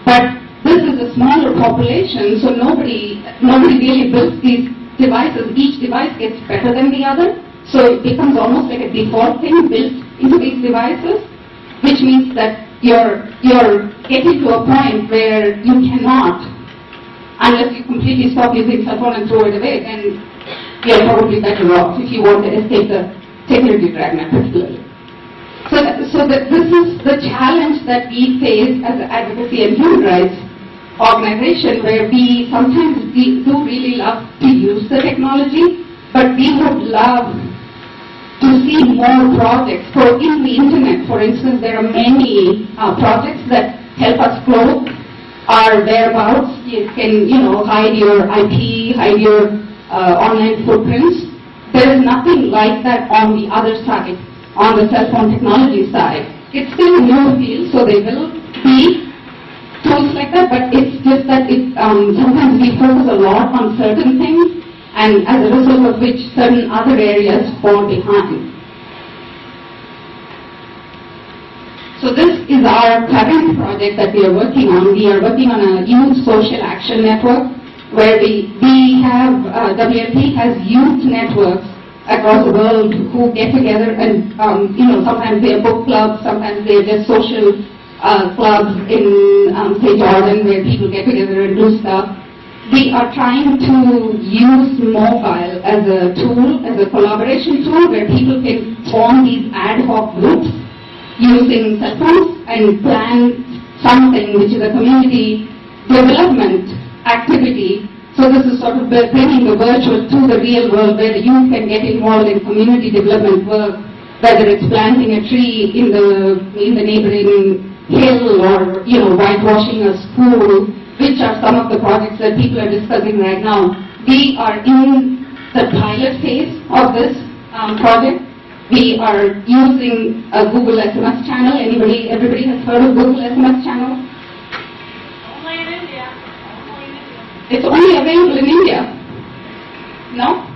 But this is a smaller population, so nobody really builds these devices. Each device gets better than the other, so it becomes almost like a default thing built into these devices, which means that you're getting to a point where you cannot, unless you completely stop using cell phone and throw it away, then you're probably better off if you want to escape the security dragnet particularly. So this is the challenge that we face as an advocacy and human rights organization, where we sometimes do really love to use the technology, but we would love to see more projects. So in the internet, for instance, there are many projects that help us cloak our whereabouts. You can, hide your IP, hide your online footprints. There is nothing like that on the other side, on the cell phone technology side. It's still a new field, so there will be tools like that, but it's just that sometimes we focus a lot on certain things, and as a result of which certain other areas fall behind. So this is our current project that we are working on. We are working on a youth social action network, where we have, WLP has youth networks across the world who get together and, sometimes they are book clubs, sometimes they are just social clubs in, say, Jordan, where people get together and do stuff. We are trying to use mobile as a tool, as a collaboration tool, where people can form these ad hoc groups using cell phones and plan something which is a community development activity. So this is sort of bringing the virtual to the real world, where the youth can get involved in community development work, whether it's planting a tree in the neighboring hill or whitewashing a school, which are some of the projects that people are discussing right now. We are in the pilot phase of this project. We are using a Google SMS channel. Everybody has heard of Google SMS channel? Only in India. It's only available in India. No?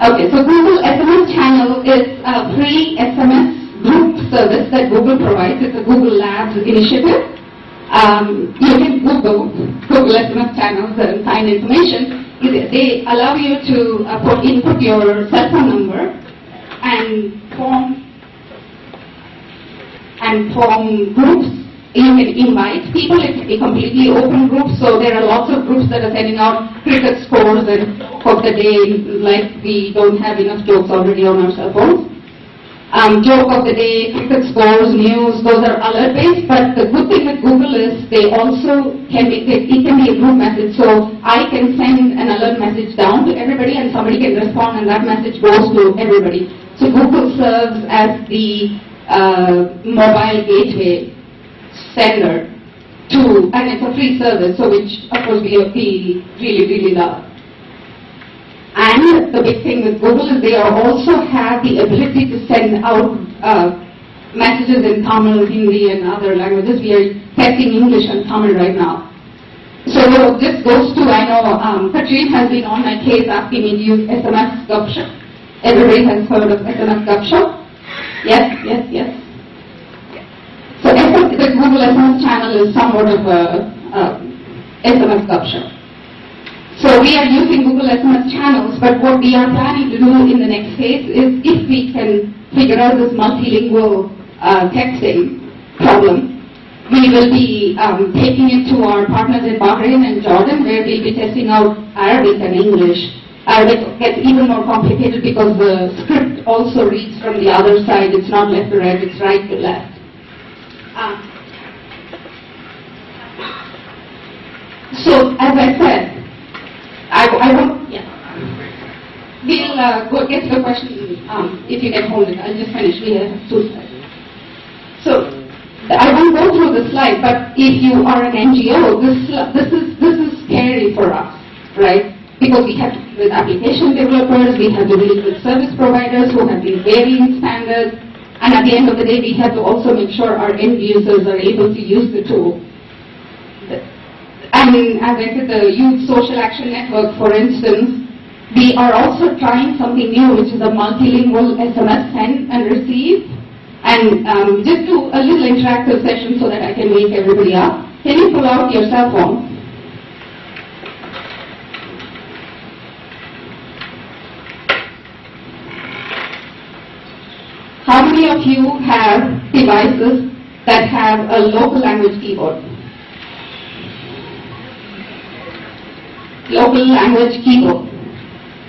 Okay, so Google SMS channel is a free SMS group service that Google provides. It's a Google Labs initiative. You can Google SMS channels and find information. They allow you to input your cell phone number and form groups. You can invite people. It can be completely open groups. So there are lots of groups that are sending out cricket scores and of the day, like we don't have enough jokes already on our cell phones. Joke of the day, cricket scores, news, those are alert-based, but the good thing with Google is it can be a group message, so I can send an alert message down to everybody and somebody can respond and that message goes to everybody. So Google serves as the mobile gateway sender and it's a free service, so which of course we really, really love. And the big thing with Google is they also have the ability to send out messages in Tamil, Hindi and other languages. We are testing English and Tamil right now. So this goes to, I know Katrine has been on my case asking me to use SMS Gupshup. Everybody has heard of SMS Gupshup? Yes. So the Google SMS channel is somewhat of a SMS Gupshup. So we are using Google SMS channels, but what we are planning to do in the next phase is, if we can figure out this multilingual texting problem, we will be taking it to our partners in Bahrain and Jordan, where we'll be testing out Arabic and English. Arabic gets even more complicated because the script also reads from the other side. It's not left to right, it's right to left. So as I said, I won't, yeah. We'll get to the question, if you can hold it. I'll just finish. We have 2 slides. So, I won't go through the slide, but if you are an NGO, this is scary for us, right? Because we have to deal with application developers, we have to deal with service providers who have been varying standards, and at the end of the day, we have to also make sure our end users are able to use the tool. And as I said, the Youth Social Action Network, for instance, we are also trying something new, which is a multilingual SMS send and receive. And just do a little interactive session so that I can wake everybody up. Can you pull out your cell phone? How many of you have devices that have a local language keyboard? Local language keyboard.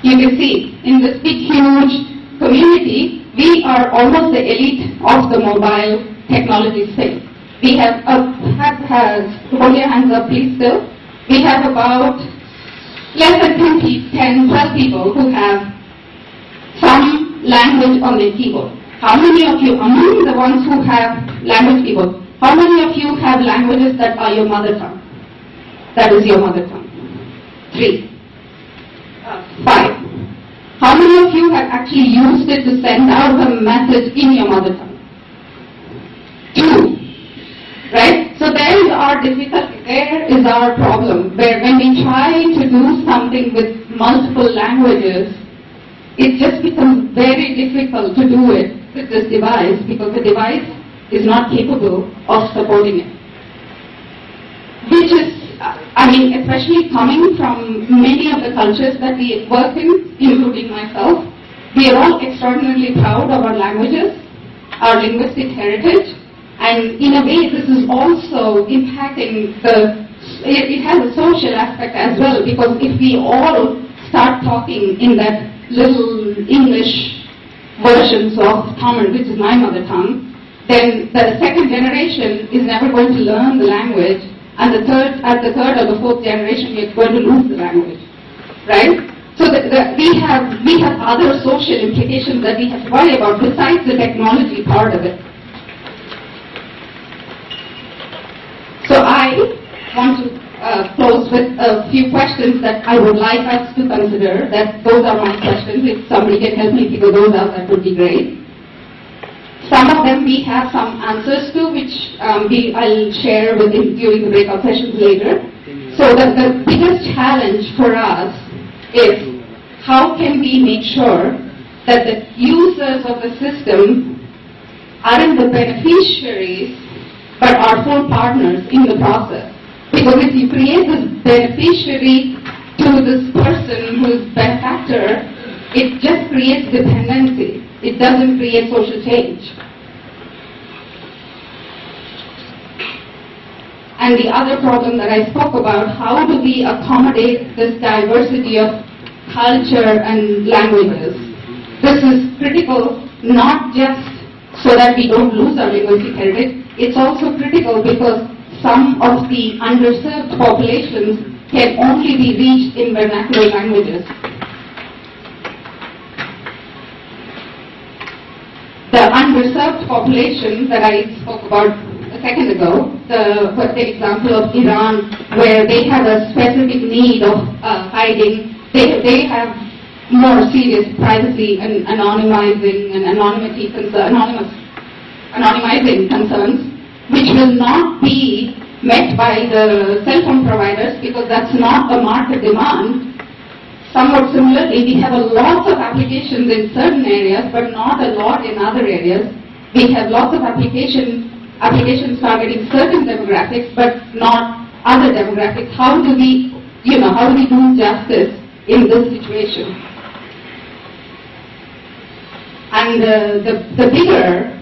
You can see in this big huge community, we are almost the elite of the mobile technology space. We have, hold your hands up please still. We have about less than 10, 12 people who have some language on their keyboard. How many of you, among the ones who have language keyboard, how many of you have languages that are your mother tongue? That is your mother tongue. 3. 5. How many of you have actually used it to send out a message in your mother tongue? 2. Right? So there is our difficulty, there is our problem, where when we try to do something with multiple languages, it just becomes very difficult to do it with this device because the device is not capable of supporting it. Which is, especially coming from many of the cultures that we work in, including myself, we are all extraordinarily proud of our languages, our linguistic heritage, and in a way this is also impacting it has a social aspect as well, because if we all start talking in that little English versions of Tamil, which is my mother tongue, then the second generation is never going to learn the language, and at the third or the fourth generation, we are going to lose the language, right? So we have other social implications that we have to worry about besides the technology part of it. So I want to close with a few questions that I would like us to consider. Those are my questions. If somebody can help me figure those out, that would be great. Some of them we have some answers to, which I'll share with you during the breakout sessions later. So the biggest challenge for us is how can we make sure that the users of the system aren't the beneficiaries but are full partners in the process. Because if you create this beneficiary to this person who is benefactor, it just creates dependency. It doesn't create social change. And the other problem that I spoke about, how do we accommodate this diversity of culture and languages? This is critical not just so that we don't lose our linguistic heritage, it's also critical because some of the underserved populations can only be reached in vernacular languages. The underserved population that I spoke about a second ago, the example of Iran, where they have a specific need of hiding, they have more serious privacy and anonymizing and anonymizing concerns, which will not be met by the cell phone providers because that's not a market demand. Somewhat similarly, we have a lot of applications in certain areas, but not a lot in other areas. We have lots of applications targeting certain demographics, but not other demographics. How do we do justice in this situation? And the bigger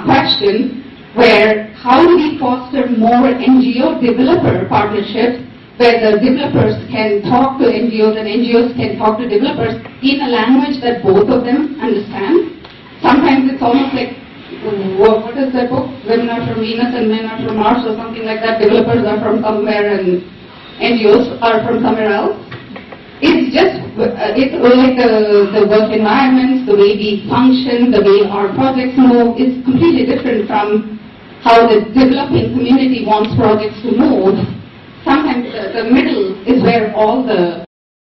question, where how do we foster more NGO developer partnerships, where the developers can talk to NGOs and NGOs can talk to developers in a language that both of them understand. Sometimes it's almost like, what is that book? Women are from Venus and men are from Mars or something like that. Developers are from somewhere and NGOs are from somewhere else. It's just, it's like the work environments, the way we function, the way our projects move is completely different from how the developing community wants projects to move. Sometimes the middle is where all the